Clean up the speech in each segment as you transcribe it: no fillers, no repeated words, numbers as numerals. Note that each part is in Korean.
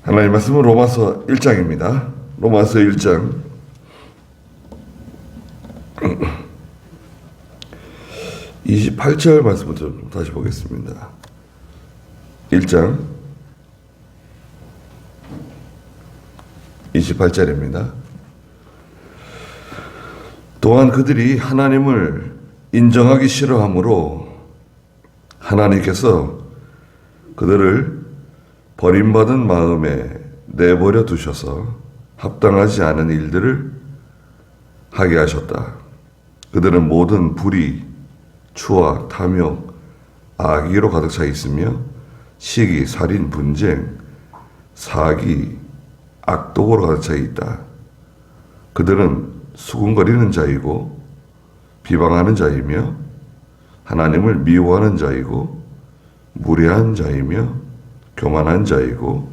하나님 말씀은 로마서 1장입니다. 로마서 1장 28절 말씀부터 좀 다시 보겠습니다. 1장 28절입니다. 또한 그들이 하나님을 인정하기 싫어하므로 하나님께서 그들을 버림받은 마음에 내버려 두셔서 합당하지 않은 일들을 하게 하셨다. 그들은 모든 불의, 추와 탐욕, 악의로 가득 차 있으며 시기, 살인, 분쟁, 사기, 악독으로 가득 차 있다. 그들은 수군거리는 자이고 비방하는 자이며 하나님을 미워하는 자이고 무례한 자이며 교만한 자이고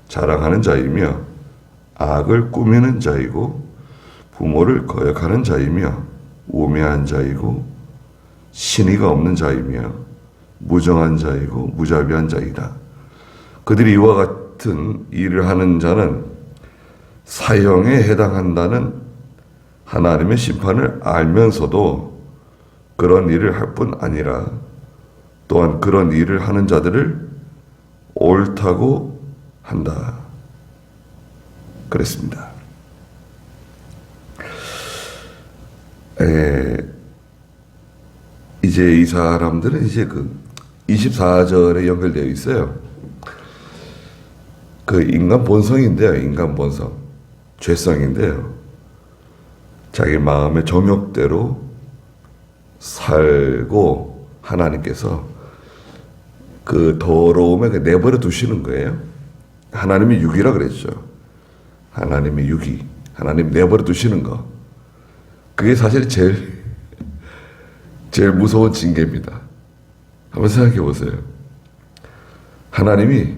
자랑하는 자이며 악을 꾸미는 자이고 부모를 거역하는 자이며 우매한 자이고 신의가 없는 자이며 무정한 자이고 무자비한 자이다. 그들이 이와 같은 일을 하는 자는 사형에 해당한다는 하나님의 심판을 알면서도 그런 일을 할 뿐 아니라 또한 그런 일을 하는 자들을 옳다고 한다. 그랬습니다. 이제 이 사람들은 이제 그 24절에 연결되어 있어요. 그 인간 본성인데요. 인간 본성. 죄성인데요. 자기 마음의 정욕대로 살고 하나님께서 그 더러움에 내버려 두시는 거예요. 하나님이 육이라 그랬죠. 하나님의 육이. 하나님 내버려 두시는 거. 그게 사실 제일 무서운 징계입니다. 한번 생각해 보세요. 하나님이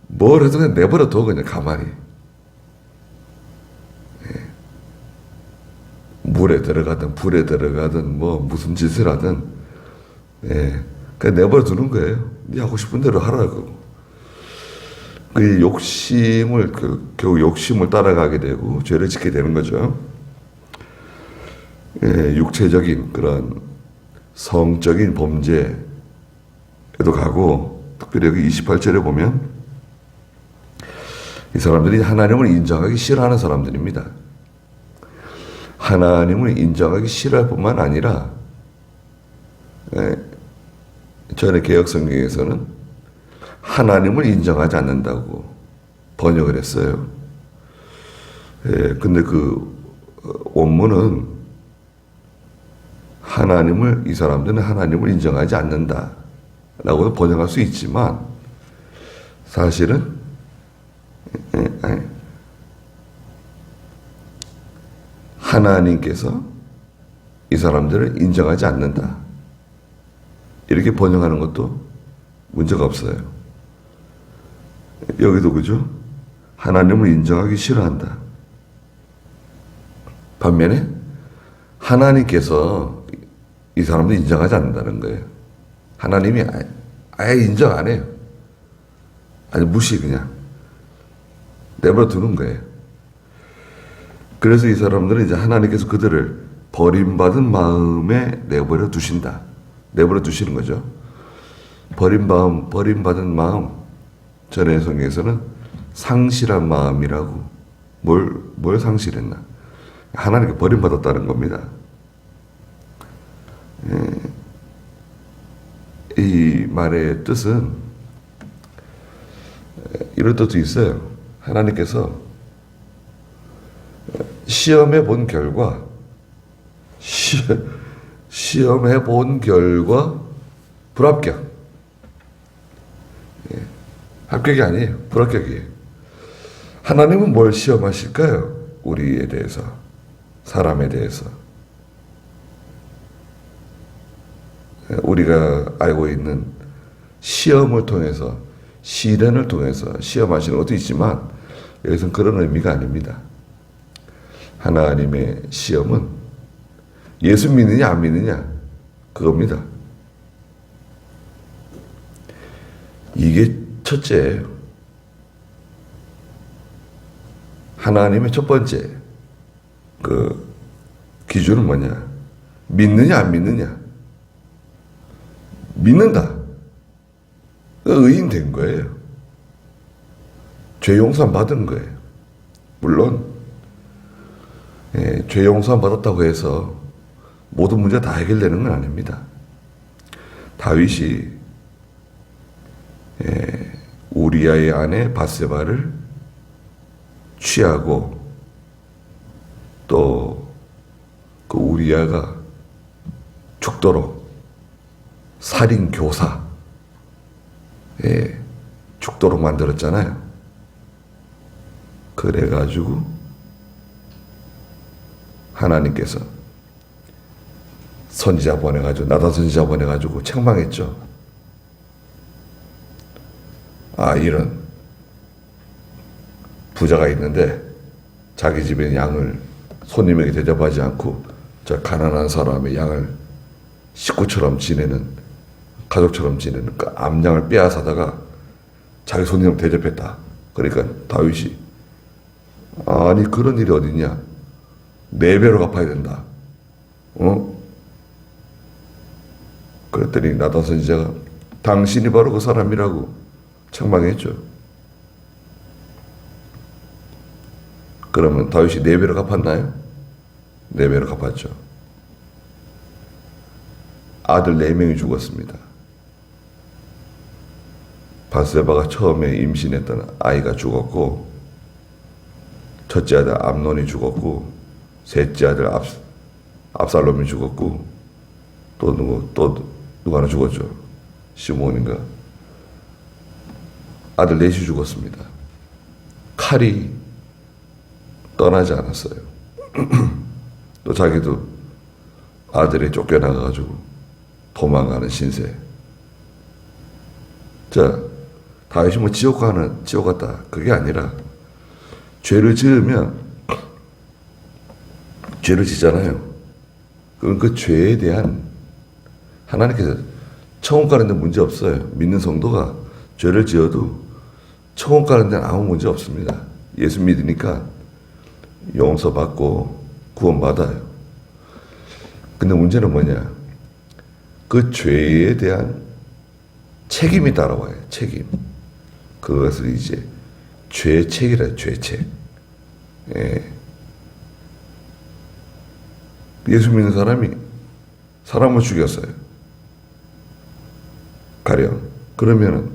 뭘 해도 그냥 내버려 둬, 그냥 가만히. 물에 들어가든 불에 들어가든 뭐 무슨 짓을 하든 그냥 내버려 두는 거예요. 네 하고 싶은 대로 하라고. 그 욕심을 결국 욕심을 따라가게 되고 죄를 짓게 되는 거죠. 육체적인 그런 성적인 범죄에도 가고, 특별히 여기 28절에 보면 이 사람들이 하나님을 인정하기 싫어하는 사람들입니다. 하나님을 인정하기 싫어할 뿐만 아니라 전에 개역성경에서는 하나님을 인정하지 않는다고 번역을 했어요. 근데 그 원문은 이 사람들은 하나님을 인정하지 않는다 라고 번역할 수 있지만 사실은 하나님께서 이 사람들을 인정하지 않는다 이렇게 번역하는 것도 문제가 없어요. 여기도 그죠? 하나님을 인정하기 싫어한다. 반면에 하나님께서 이 사람들 인정하지 않는다는 거예요. 하나님이 아예 인정 안 해요. 아니 무시, 그냥 내버려 두는 거예요. 그래서 이 사람들은 이제 하나님께서 그들을 버림받은 마음에 내버려 두신다. 내버려 두시는 거죠. 버림받은 마음, 전에 성경에서는 상실한 마음이라고. 뭘 상실했나? 하나님께 버림받았다는 겁니다. 이 말의 뜻은 이런 뜻도 있어요. 하나님께서 시험해 본 결과 불합격. 합격이 아니에요. 불합격이에요. 하나님은 뭘 시험하실까요? 우리에 대해서, 사람에 대해서. 우리가 알고 있는 시험을 통해서, 시련을 통해서 시험하시는 것도 있지만 여기서는 그런 의미가 아닙니다. 하나님의 시험은 예수 믿느냐 안 믿느냐 그겁니다. 이게 첫째예요. 하나님의 첫 번째 그 기준은 뭐냐? 믿느냐 안 믿느냐? 믿는다. 의인 된 거예요. 죄 용서 받은 거예요. 물론 죄 용서 받았다고 해서 모든 문제 다 해결되는 건 아닙니다. 다윗이 우리아의 아내 바세바를 취하고 또 그 우리아가 죽도록 살인 교사 죽도록 만들었잖아요. 그래가지고 하나님께서 선지자 보내가지고 나단 선지자 보내가지고 책망했죠. 아, 이런 부자가 있는데 자기 집에 양을 손님에게 대접하지 않고 저 가난한 사람의 양을 식구처럼 지내는, 가족처럼 지내는 그 암양을 빼앗아다가 자기 손님을 대접했다. 그러니까 다윗이 아니 그런 일이 어딨냐? 4배로 갚아야 된다. 그랬더니 나단 선지자가 당신이 바로 그 사람이라고 책망했죠. 그러면 다윗이 4배로 갚았나요? 4배로 갚았죠. 아들 4명이 죽었습니다. 바세바가 처음에 임신했던 아이가 죽었고, 첫째 아들 암논이 죽었고, 셋째 아들 압살롬이 죽었고, 또 누구 하나 죽었죠. 시므온인가. 아들 4이 죽었습니다. 칼이 떠나지 않았어요. 또 자기도 아들이 쫓겨나가지고 도망가는 신세. 자, 다윗이 뭐 지옥 갔다. 그게 아니라, 죄를 지으면, 죄를 짓잖아요. 그럼 그 죄에 대한, 하나님께서 천국 가는 데 문제 없어요. 믿는 성도가 죄를 지어도 천국 가는 데는 아무 문제 없습니다. 예수 믿으니까 용서받고 구원받아요. 근데 문제는 뭐냐? 그 죄에 대한 책임이 따라와요. 책임. 그것을 이제 죄책이라 죄책. 예수 믿는 사람이 사람을 죽였어요. 가령. 그러면은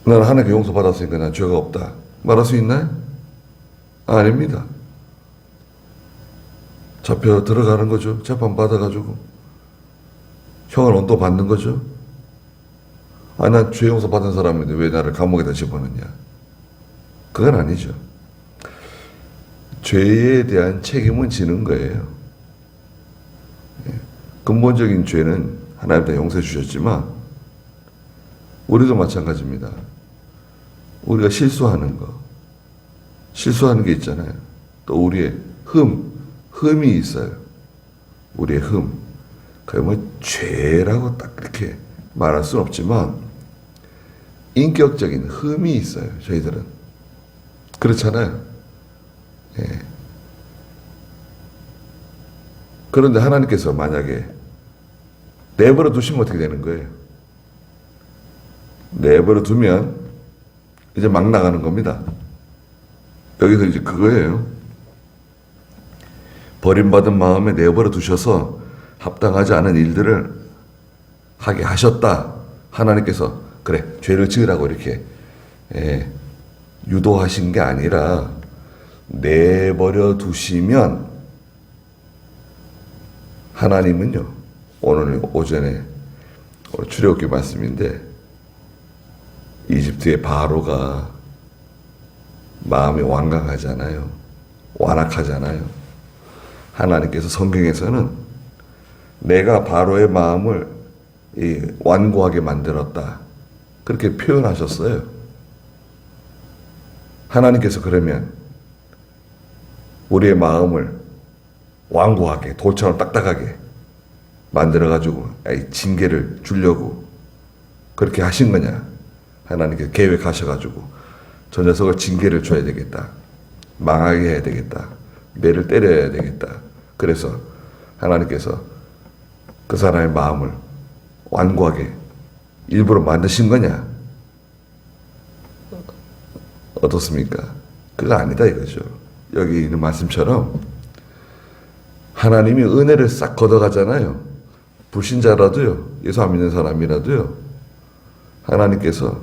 나는 하나님께 용서받았으니까 난 죄가 없다. 말할 수 있나요? 아닙니다. 잡혀 들어가는 거죠. 재판 받아가지고 형을 언도 받는 거죠. 아, 난 죄 용서 받은 사람인데 왜 나를 감옥에다 집어넣냐? 그건 아니죠. 죄에 대한 책임은 지는 거예요. 근본적인 죄는 하나님 다 용서해 주셨지만 우리도 마찬가지입니다. 우리가 실수하는 게 있잖아요. 또 우리의 흠이 있어요. 우리의 흠. 그게 뭐 죄라고 딱 그렇게 말할 수는 없지만 인격적인 흠이 있어요. 저희들은. 그렇잖아요. 예. 그런데 하나님께서 만약에 내버려 두시면 어떻게 되는 거예요? 내버려 두면 이제 막 나가는 겁니다. 여기서 이제 그거예요. 버림받은 마음에 내버려 두셔서 합당하지 않은 일들을 하게 하셨다. 하나님께서 그래 죄를 지으라고 이렇게 유도하신 게 아니라 내버려 두시면 하나님은요. 오늘 오전에 출애굽기 말씀인데 이집트의 바로가 마음이 완강하잖아요. 완악하잖아요. 하나님께서 성경에서는 내가 바로의 마음을 완고하게 만들었다. 그렇게 표현하셨어요. 하나님께서 그러면 우리의 마음을 완고하게 돌처럼 딱딱하게 만들어가지고 징계를 주려고 그렇게 하신 거냐? 하나님께서 계획하셔가지고 저 녀석을 징계를 줘야 되겠다. 망하게 해야 되겠다. 매를 때려야 되겠다. 그래서 하나님께서 그 사람의 마음을 완고하게 일부러 만드신 거냐? 어떻습니까? 그거 아니다 이거죠. 여기 있는 말씀처럼 하나님이 은혜를 싹 걷어가잖아요. 불신자라도요, 예수 안 믿는 사람이라도요, 하나님께서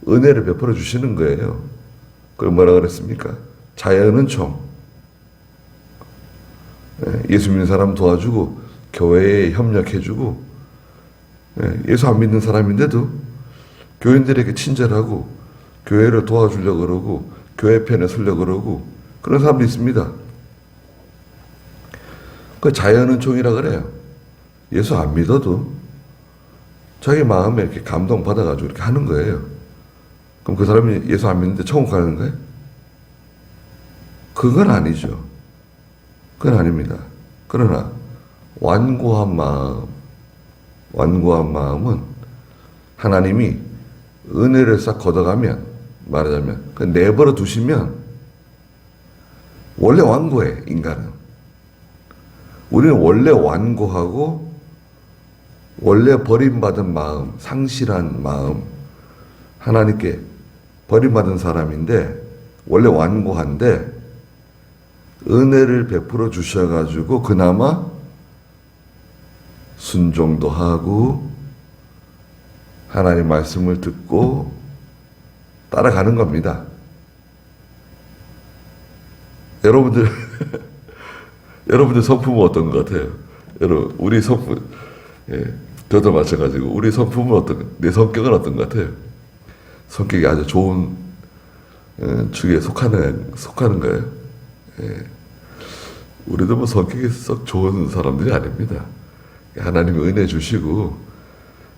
은혜를 베풀어 주시는 거예요. 그걸 뭐라 그랬습니까? 자연은 총. 예수 믿는 사람 도와주고 교회에 협력해주고, 예수 안 믿는 사람인데도 교인들에게 친절하고 교회를 도와주려고 그러고 교회 편에 서려고 그러고 그런 사람도 있습니다. 그 자연은 종이라 그래요. 예수 안 믿어도 자기 마음에 이렇게 감동받아가지고 이렇게 하는 거예요. 그럼 그 사람이 예수 안 믿는데 천국 가는 거예요? 그건 아니죠. 그건 아닙니다. 그러나 완고한 마음은 하나님이 은혜를 싹 걷어가면, 말하자면 그 내버려 두시면 원래 완고해. 인간은 우리는 원래 완고하고 원래 버림받은 마음, 상실한 마음, 하나님께 버림받은 사람인데 원래 완고한데 은혜를 베풀어 주셔가지고 그나마 순종도 하고 하나님 말씀을 듣고 따라가는 겁니다. 여러분들 여러분들 성품은 어떤 것 같아요? 여러분 우리 성품, 저도 마찬가지고 우리 성품은 내 성격은 어떤 것 같아요? 성격이 아주 좋은 축에 속하는 거예요. 우리도 뭐 성격이 썩 좋은 사람들이 아닙니다. 하나님이 은혜 주시고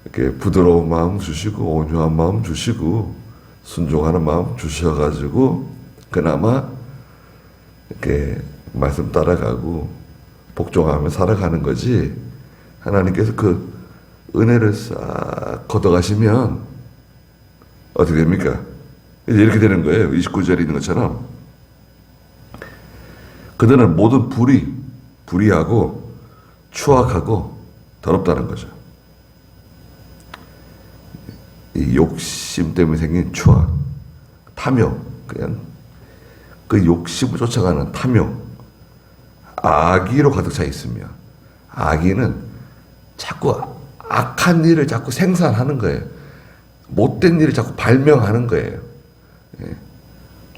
이렇게 부드러운 마음 주시고 온유한 마음 주시고 순종하는 마음 주셔가지고 그나마 이렇게 말씀 따라가고 복종하며 살아가는 거지. 하나님께서 그 은혜를 싹 걷어가시면 어떻게 됩니까? 이제 이렇게 되는 거예요. 29절에 있는 것처럼 그들은 모든 불의하고 추악하고 더럽다는 거죠. 이 욕심 때문에 생긴 추악, 탐욕, 그냥 그 욕심을 쫓아가는 탐욕, 악의로 가득 차 있으며, 악의는 자꾸 악한 일을 자꾸 생산하는 거예요. 못된 일을 자꾸 발명하는 거예요.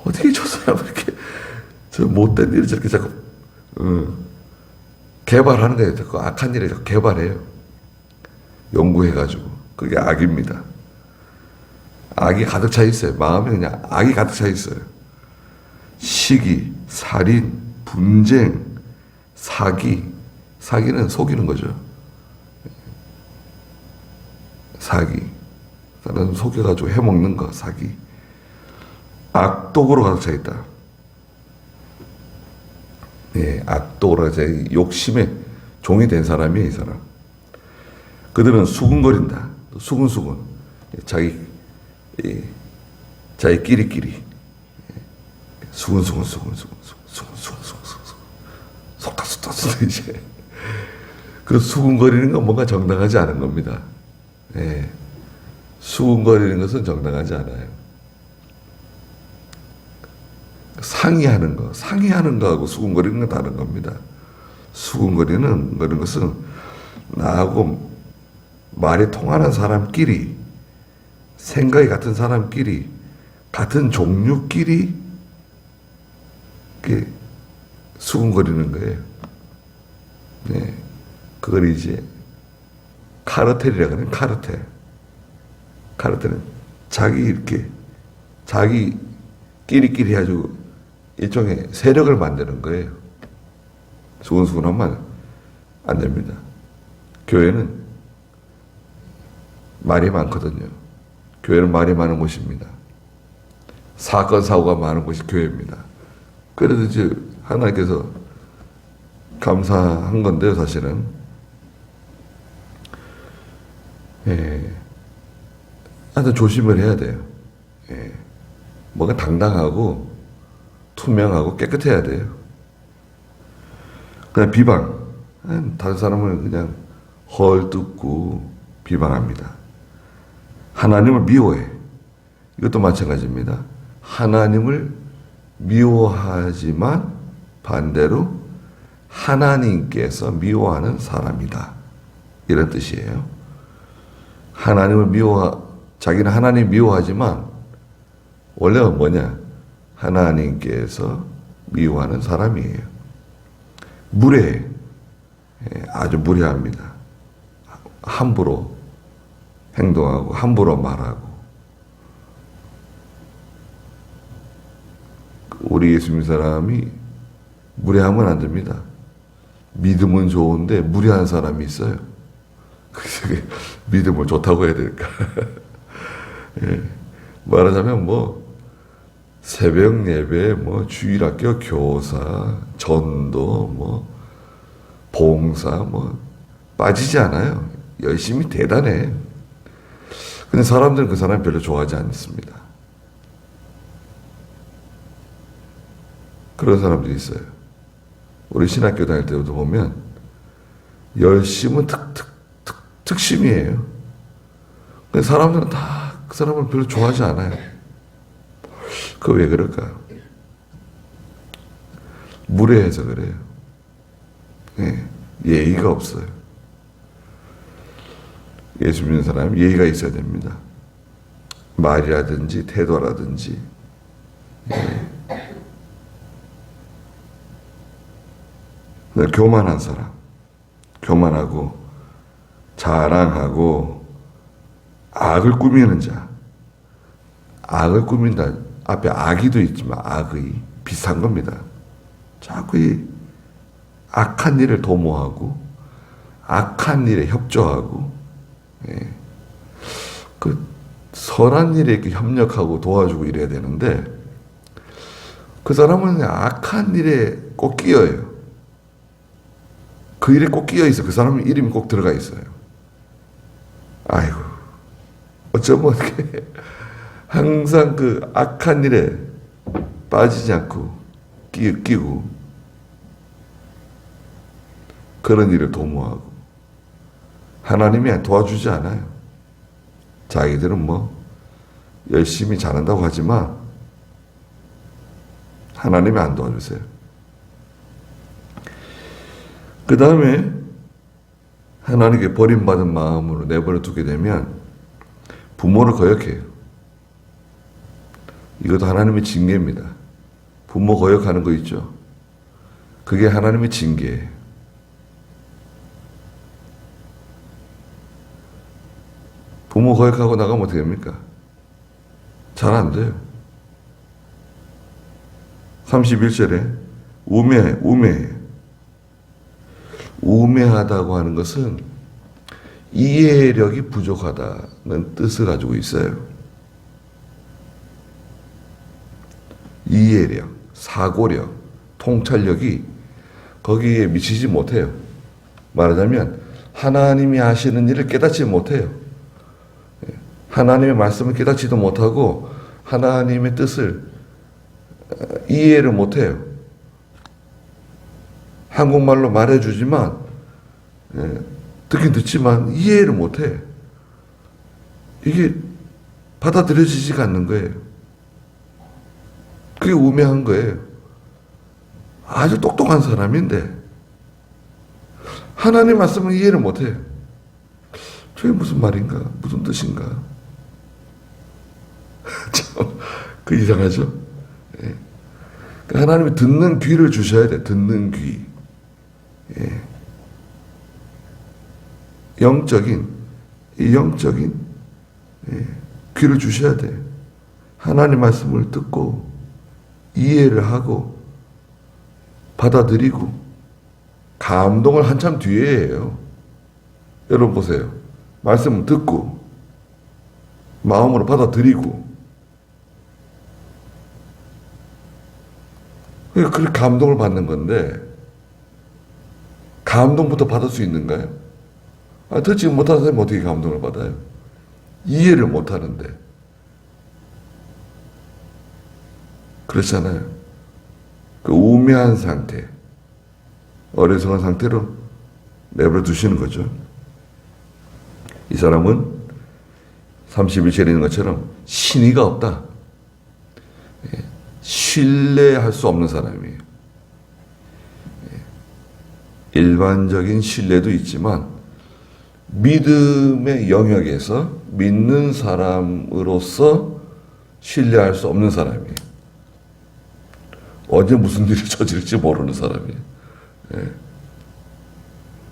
어떻게 저 사람 이렇게 저 못된 일을 저렇게 자꾸 개발하는 거예요. 자꾸 악한 일을 자꾸 개발해요. 연구해가지고. 그게 악입니다. 악이 가득 차 있어요. 마음에 그냥 악이 가득 차 있어요. 시기, 살인, 분쟁, 사기. 사기는 속이는 거죠. 사기. 사람 속여가지고 해먹는 거, 사기. 악독으로 가득 차 있다. 악독으로 가득 차 있다. 욕심에 종이 된 사람이에요, 이 사람. 그들은 수군거린다. 수군수군. 자기 끼리끼리. 수군. 속닥 이제. 그 수군거리는 건 뭔가 정당하지 않은 겁니다. 수군거리는 것은 정당하지 않아요. 상의하는 거하고 수군거리는 건 다른 겁니다. 수군거리는 것은 나하고 말이 통하는 사람끼리, 생각이 같은 사람끼리, 같은 종류끼리 이렇게 수군거리는 거예요. 그걸 이제 카르텔이라고 하는 카르텔. 카르텔은 자기 끼리끼리 해가지고 일종의 세력을 만드는 거예요. 수군수군하면 안 됩니다. 교회는 말이 많거든요. 교회는 말이 많은 곳입니다. 사건, 사고가 많은 곳이 교회입니다. 그래도 이제 하나님께서 감사한 건데요, 사실은. 하여튼 조심을 해야 돼요. 예. 뭔가 당당하고 투명하고 깨끗해야 돼요. 그냥 비방. 다른 사람을 그냥 헐뜯고 비방합니다. 하나님을 미워해. 이것도 마찬가지입니다. 하나님을 미워하지만 반대로 하나님께서 미워하는 사람이다. 이런 뜻이에요. 자기는 하나님 미워하지만 원래가 뭐냐? 하나님께서 미워하는 사람이에요. 무례해. 아주 무례합니다. 함부로 행동하고 함부로 말하고. 우리 예수 믿는 사람이 무례하면 안 됩니다. 믿음은 좋은데 무례한 사람이 있어요. 그래서 믿음을 좋다고 해야 될까? 예. 말하자면 새벽 예배, 주일학교 교사, 전도, 봉사, 빠지지 않아요. 열심히 대단해. 근데 사람들은 그 사람 별로 좋아하지 않습니다. 그런 사람들이 있어요. 우리 신학교 다닐 때도 보면 열심은 특심이에요. 근데 사람들은 다 그 사람을 별로 좋아하지 않아요. 그거 왜 그럴까요? 무례해서 그래요. 예, 예의가 없어요. 예수 믿는 사람은 예의가 있어야 됩니다. 말이라든지 태도라든지. 예. 교만한 사람, 교만하고 자랑하고 악을 꾸미는 자. 악을 꾸민다. 앞에 악의도 있지만 악의 비슷한 겁니다. 자꾸 이 악한 일을 도모하고 악한 일에 협조하고, 예. 그 선한 일에 이렇게 협력하고 도와주고 이래야 되는데 그 사람은 악한 일에 꼭 끼어요. 그 일에 꼭 끼어 있어. 그 사람은 이름이 꼭 들어가 있어요. 아이고, 어쩌면 어떻게 항상 그 악한 일에 빠지지 않고 끼고 그런 일을 도모하고 하나님이 도와주지 않아요. 자기들은 열심히 잘한다고 하지만 하나님이 안 도와주세요. 그 다음에 하나님께 버림받은 마음으로 내버려 두게 되면 부모를 거역해요. 이것도 하나님의 징계입니다. 부모 거역하는 거 있죠. 그게 하나님의 징계예요. 부모 거역하고 나가면 어떻게 됩니까? 잘 안 돼요. 31절에 우매하다고 하는 것은 이해력이 부족하다는 뜻을 가지고 있어요. 이해력, 사고력, 통찰력이 거기에 미치지 못해요. 말하자면 하나님이 하시는 일을 깨닫지 못해요. 하나님의 말씀을 깨닫지도 못하고 하나님의 뜻을 이해를 못해요. 한국말로 말해주지만 듣긴 듣지만 이해를 못해. 이게 받아들여지지가 않는 거예요. 그게 우매한 거예요. 아주 똑똑한 사람인데 하나님 말씀을 이해를 못해요. 저게 무슨 말인가? 무슨 뜻인가? 참, 그 이상하죠? 예. 하나님이 듣는 귀를 주셔야 돼. 듣는 귀. 예. 영적인 예. 귀를 주셔야 돼. 하나님 말씀을 듣고 이해를 하고 받아들이고 감동을 한참 뒤에 해요. 여러분 보세요. 말씀을 듣고 마음으로 받아들이고 그렇게 감동을 받는 건데 감동부터 받을 수 있는가요? 듣지 못하는 사람이 어떻게 감동을 받아요? 이해를 못 하는데. 그렇잖아요. 그 우매한 상태, 어리석은 상태로 내버려 두시는 거죠. 이 사람은 31절에 있는 것처럼 신의가 없다. 신뢰할 수 없는 사람이에요. 일반적인 신뢰도 있지만 믿음의 영역에서 믿는 사람으로서 신뢰할 수 없는 사람이에요. 언제 무슨 일이 저질지 모르는 사람이에요.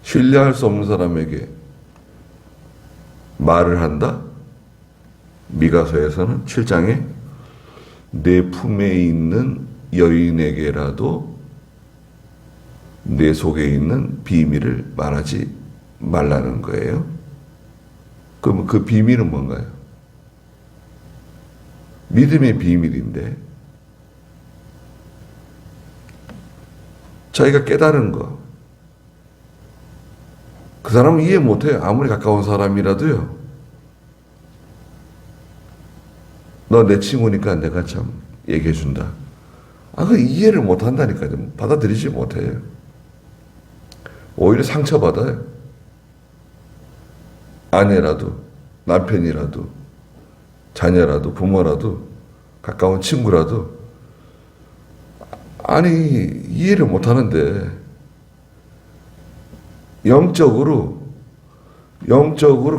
신뢰할 수 없는 사람에게 말을 한다? 미가서에서는 7장에 내 품에 있는 여인에게라도 내 속에 있는 비밀을 말하지 말라는 거예요. 그러면 그 비밀은 뭔가요? 믿음의 비밀인데 자기가 깨달은 거, 그 사람은 이해 못해요. 아무리 가까운 사람이라도요. 너 내 친구니까 내가 참 얘기해 준다. 그 이해를 못 한다니까요. 받아들이지 못해요. 오히려 상처받아요. 아내라도, 남편이라도, 자녀라도, 부모라도, 가까운 친구라도, 이해를 못 하는데, 영적으로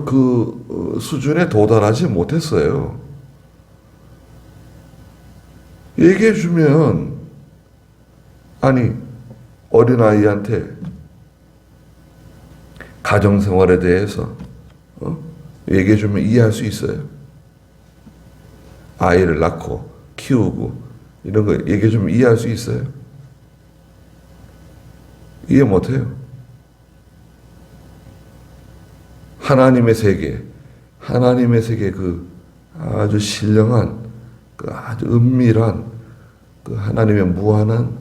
그 수준에 도달하지 못했어요. 얘기해주면, 어린아이한테 가정생활에 대해서 얘기해주면 이해할 수 있어요. 아이를 낳고 키우고 이런 거 얘기해주면 이해할 수 있어요. 이해 못해요. 하나님의 세계 그 아주 신령한, 그 아주 은밀한, 그 하나님의 무한한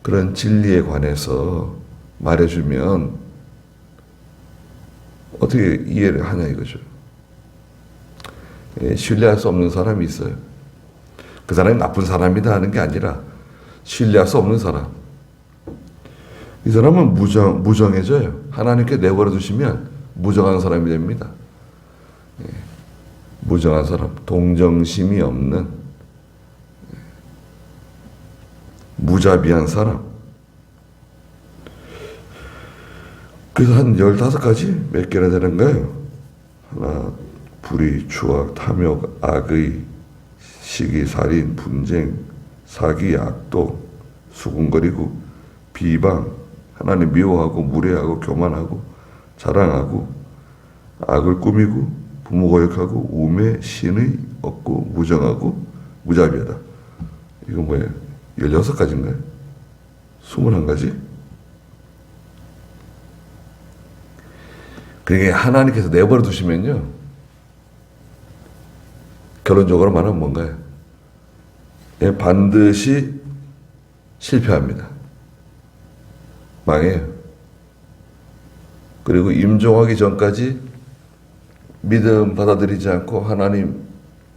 그런 진리에 관해서 말해주면 어떻게 이해를 하냐 이거죠. 신뢰할 수 없는 사람이 있어요. 그 사람이 나쁜 사람이다 하는 게 아니라 신뢰할 수 없는 사람. 이 사람은 무정해져요. 하나님께 내버려 두시면 무정한 사람이 됩니다. 무정한 사람, 동정심이 없는 무자비한 사람. 그래서 한 15가지 몇 개나 되는가요? 하나, 불의, 추악, 탐욕, 악의, 시기, 살인, 분쟁, 사기, 악독, 수군거리고, 비방, 하나님 미워하고, 무례하고, 교만하고, 자랑하고, 악을 꾸미고, 부모 거역하고, 우매, 신의 없고, 무정하고, 무자비하다. 이거 뭐예요? 16가지인가요? 21가지? 그게 하나님께서 내버려 두시면요, 결론적으로 말하면 뭔가요? 반드시 실패합니다. 망해요. 그리고 임종하기 전까지 믿음 받아들이지 않고 하나님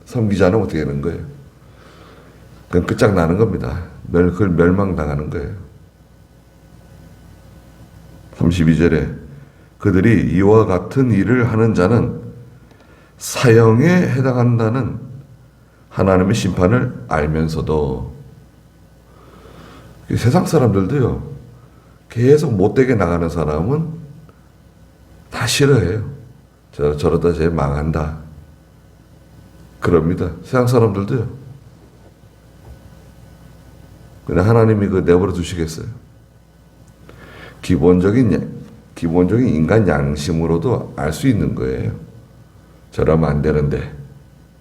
섬기지 않으면 어떻게 되는 거예요? 그건 끝장나는 겁니다. 그걸 멸망당하는 거예요. 32절에 그들이 이와 같은 일을 하는 자는 사형에 해당한다는 하나님의 심판을 알면서도, 세상 사람들도요, 계속 못되게 나가는 사람은 다 싫어해요. 저러다 쟤 망한다. 그럽니다. 세상 사람들도요. 근데 하나님이 그 내버려 두시겠어요? 기본적인 인간 양심으로도 알 수 있는 거예요. 저러면 안 되는데,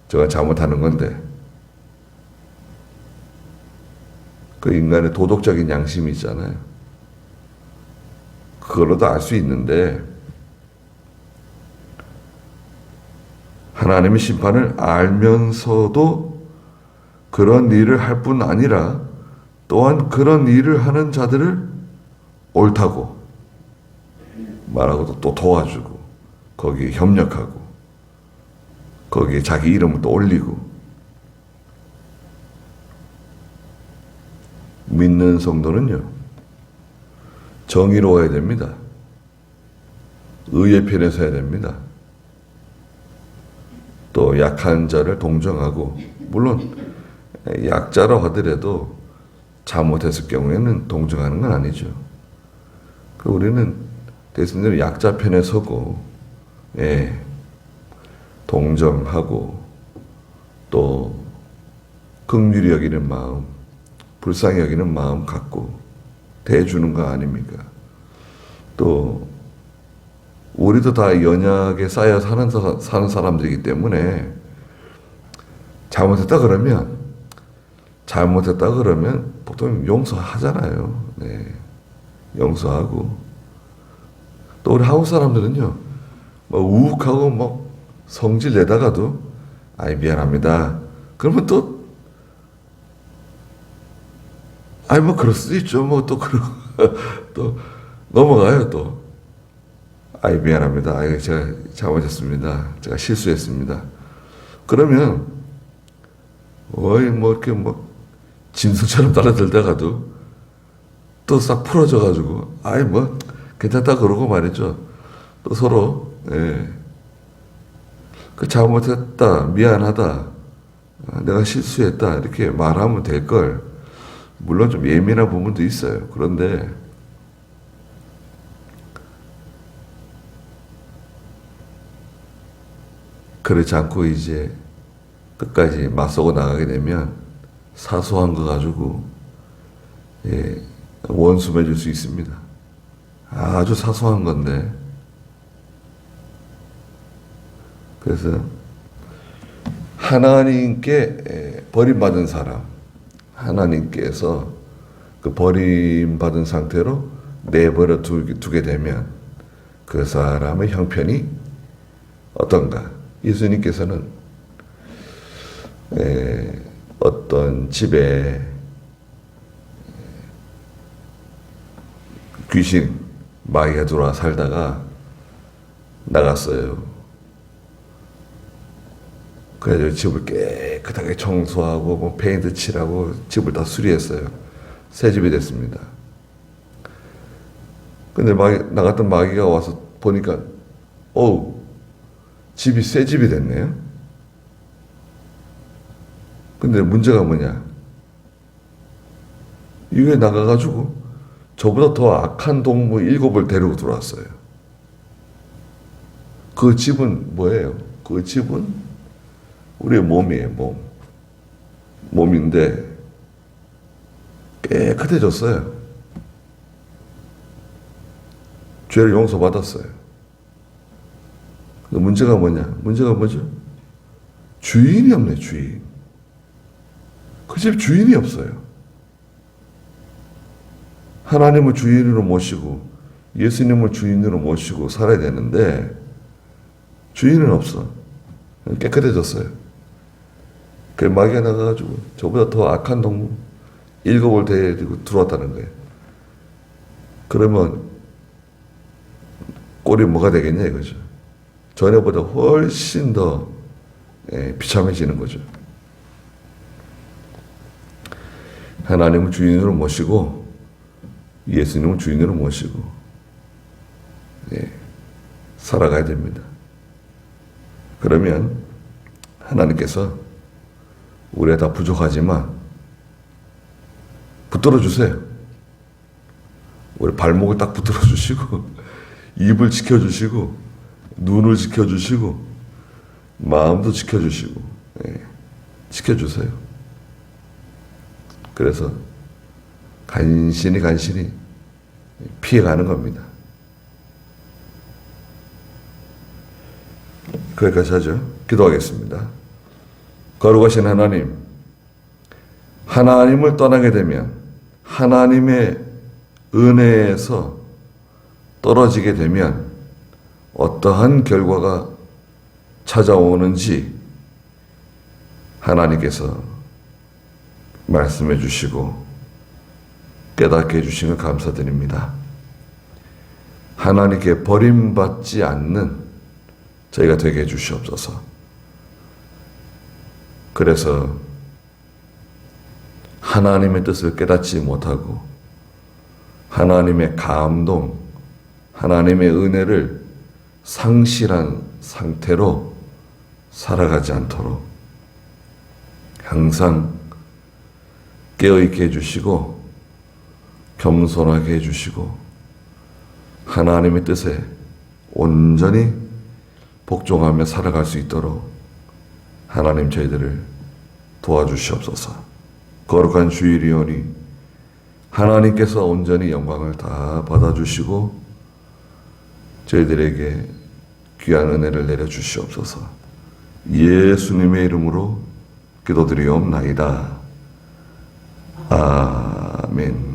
저가 잘못하는 건데. 그 인간의 도덕적인 양심이 있잖아요. 그걸로도 알 수 있는데, 하나님의 심판을 알면서도 그런 일을 할 뿐 아니라 또한 그런 일을 하는 자들을 옳다고 말하고 또 도와주고 거기에 협력하고 거기에 자기 이름을 또 올리고, 믿는 성도는요, 정의로워야 됩니다. 의의 편에 서야 됩니다. 또 약한 자를 동정하고, 물론 약자라 하더라도 잘못했을 경우에는 동정하는 건 아니죠. 우리는 대신에 약자 편에 서고, 동정하고, 또 긍휼히 여기는 마음, 불쌍히 여기는 마음 갖고 대해주는 거 아닙니까? 또 우리도 다 연약에 쌓여 사는 사람들이기 때문에 잘못했다 그러면 보통 용서하잖아요. 네. 용서하고, 또 우리 한국 사람들은요, 뭐 우욱하고 뭐 성질 내다가도 아이 미안합니다. 그러면 또 아이 뭐 그럴 수도 있죠. 뭐 또 또 넘어가요. 또 아이 미안합니다. 아이 제가 잘못했습니다. 제가 실수했습니다. 그러면 뭐 이렇게 뭐 짐승처럼 따라들다가도 또 싹 풀어져가지고 아이 뭐 괜찮다 그러고 말이죠. 또 서로 그 잘못했다, 미안하다, 내가 실수했다 이렇게 말하면 될 걸. 물론 좀 예민한 부분도 있어요. 그런데 그렇지 않고 이제 끝까지 맞서고 나가게 되면 사소한 거 가지고 원수 맺을 수 있습니다. 아주 사소한 건데. 그래서 하나님께 버림받은 사람, 하나님께서 그 버림받은 상태로 내버려 두게 되면 그 사람의 형편이 어떤가? 예수님께서는 어떤 집에 귀신 마귀가 들어와 살다가 나갔어요. 그래서 집을 깨끗하게 청소하고 뭐 페인트 칠하고 집을 다 수리했어요. 새 집이 됐습니다. 근데 나갔던 마귀가 와서 보니까 집이 새 집이 됐네요. 근데 문제가 뭐냐? 이게 나가가지고 저보다 더 악한 동물 7을 데리고 들어왔어요. 그 집은 뭐예요? 그 집은 우리의 몸이에요, 몸인데 깨끗해졌어요. 죄를 용서받았어요. 근데 문제가 뭐냐? 문제가 뭐죠? 주인이 없네, 주인. 그 집 주인이 없어요. 하나님을 주인으로 모시고 예수님을 주인으로 모시고 살아야 되는데 주인은 없어. 깨끗해졌어요. 그 마귀가 나가가지고 저보다 더 악한 동물 7을 데리고 들어왔다는 거예요. 그러면 꼴이 뭐가 되겠냐 이거죠. 전에보다 훨씬 더 비참해지는 거죠. 하나님을 주인으로 모시고 예수님을 주인으로 모시고 살아가야 됩니다. 그러면 하나님께서 우리가 다 부족하지만 붙들어 주세요. 우리 발목을 딱 붙들어 주시고 입을 지켜주시고 눈을 지켜주시고 마음도 지켜주시고 지켜주세요. 그래서 간신히 피해가는 겁니다. 거기까지 하죠. 기도하겠습니다. 거룩하신 하나님, 하나님을 떠나게 되면 하나님의 은혜에서 떨어지게 되면 어떠한 결과가 찾아오는지 하나님께서 말씀해 주시고 깨닫게 해주신 걸 감사드립니다. 하나님께 버림받지 않는 저희가 되게 해주시옵소서. 그래서 하나님의 뜻을 깨닫지 못하고 하나님의 감동, 하나님의 은혜를 상실한 상태로 살아가지 않도록 항상 깨어있게 해주시고 겸손하게 해주시고 하나님의 뜻에 온전히 복종하며 살아갈 수 있도록 하나님 저희들을 도와주시옵소서. 거룩한 주일이오니 하나님께서 온전히 영광을 다 받아주시고 저희들에게 귀한 은혜를 내려주시옵소서. 예수님의 이름으로 기도드리옵나이다. 아멘.